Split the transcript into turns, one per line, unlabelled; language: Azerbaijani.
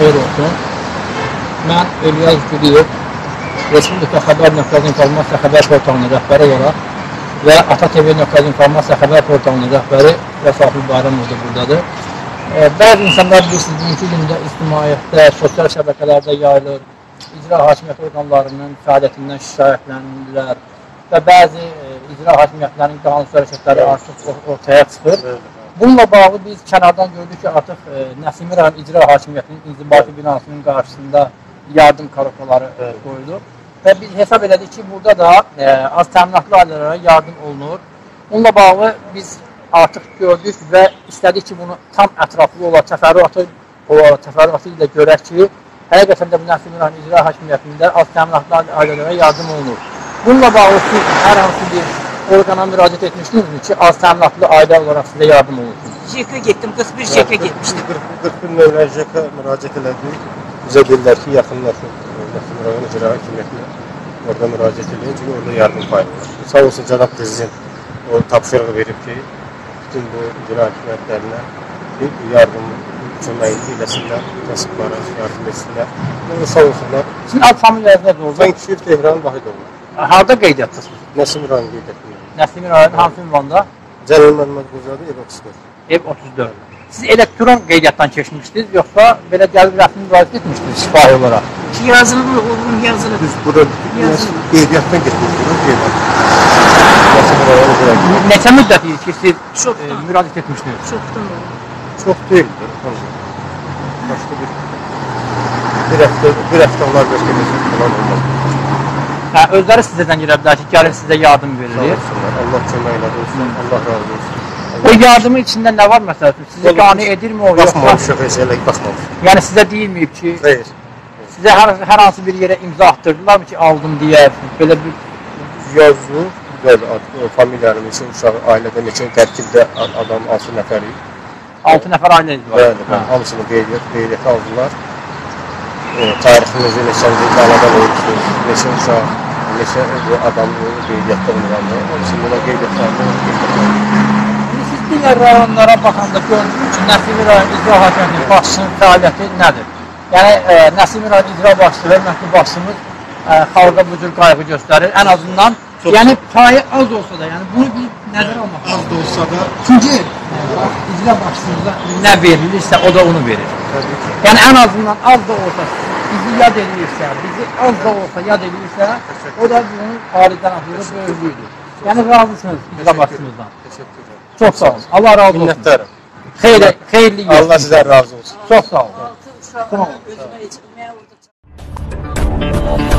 xeyir olsun. Mən İlyas Güliyev, Respublika Xəbər.az informasiya xəbər portalının rəhbəri olaraq və Ata TV.az informasiya xəbər portalının rəhbəri Vəsafil Bayramov da buradadır. Bəzi insanlar bilirsiniz, bugünkü gündə ictimaiyyətdə, sosial şəbəkələrdə yayılır, icra hakimiyyəti orqanlarının fəaliyyətindən şikayətlənirlər və bəzi icra hakimiyyətlərinin qanunsuz hərəkətləri artıq ortaya çıxır. Bununla bağlı biz kənardan gördük ki, artıq Nəsimi rayon icra hakimiyyətinin inzibati binasının qarşısında yardım karokaları qoyulur və biz hesab elədik ki, burada da az təminatlı ailələrə yardım olunur. Bununla bağlı biz artıq gördük və istədik ki, bunu tam ətraflı olaraq təfərrüatı ilə görək ki, həqiqətən də bu Nəsimi rayon icra hakimiyyətində az təminatlı ailələrə yardım olunur. Bununla bağlı siz hər hansı bir orqana müraciət etmişdinizmi ki, az təminatlı ailə olaraq sizə yardım olunsun? JK getdim, 41 JK getmişdim.
41 nömrə JK müraciət elədik. Bizə dedilər ki, yaxınlaşın Nəsimi rayon icra hakimiyyətinə orada müraciət edin, çünki orada yardım paylanır. Sağ olsun, cənab prezident o tapşırıq verib ki, bütün bu icra hakimiyyətlərinə yardım köməkli eləsinlər, kasıblara yardım etsinlər. Sağ olsunlar.
Sizin ad familiyəniz nədir orada?
Fənkşir Tehran Vahidoğlu.
Harada qeydiyyatdasınız?
Nəsimi rayon qeydiyyatında.
Nəsimi rayon hansı ünvanda?
Cəlil Məmməd Qocalı, ev 34.
Ev 34. Siz elektron qeydiyyatdan keçmişdiniz, yoxsa belə gəlib rəsmi müraciət etmişdiniz şifahi olaraq?
Ki, yazılı, oğlum yazılı.
Biz burada qeydiyyatdan getmişdik,
Neçə müddət ki, siz müraciət etmişdiniz?
Çoxdan oldu.
Çox deyildir. Başqa bir həftə olar gözləməyəcək falan olmaz.
Özləri sizdən girə bilər ki, gəlin sizə yardım verilir.
Allah köməklə olsun, Allah razı olsun.
O yardımın içində nə var məsələ? Sizə qane edirmi o?
Baxmamışıq, elə baxmamışıq.
Yəni sizə deyilməyib ki, sizə hər hansı bir yerə imza atdırdılar mı ki, aldım deyə, belə bir
yazdı, familiyanı, neçə uşaq, ailədə neçə tərkibdə adam 6 nəfərik.
6 nəfər ailəniz var.
Bəli, hamısını qeydiyyat aldılar. Tariximizi neçənci qaladan olmuşdur, neçə uşaq, neçə adam qeydiyyatda olmalı, hamısını da qeydiyyatlarında
Siz digər rayonlara baxanda gördünüz ki, Nəsimi rayon icra hakimiyyətinin başçısının fəaliyyəti nədir? Yəni, Nəsimi rayon icra başçısı və məhkəmə başçımız xalqa bu cür qayğı göstərir. Ən azından, yəni payı az olsa da, yəni bunu bir nəzər almaq az da olsa da. Çünki icra başçımıza nə verilirsə, o da onu verir. Yəni ən azından az da olsa, bizi yad edirsə, bizi az da olsa yad edirsə, o da bunun alicənablığı böyüklüydür. Yəni razısınız icra başçımızdan.
Teşekkür ederim.
Çok sağ olun. Allah razı olsun.
Minnettarım.
Xeyirli
Allah sizden razı olsun.
Çok sağ olun.
Altı uşağın özünə heç olacaq.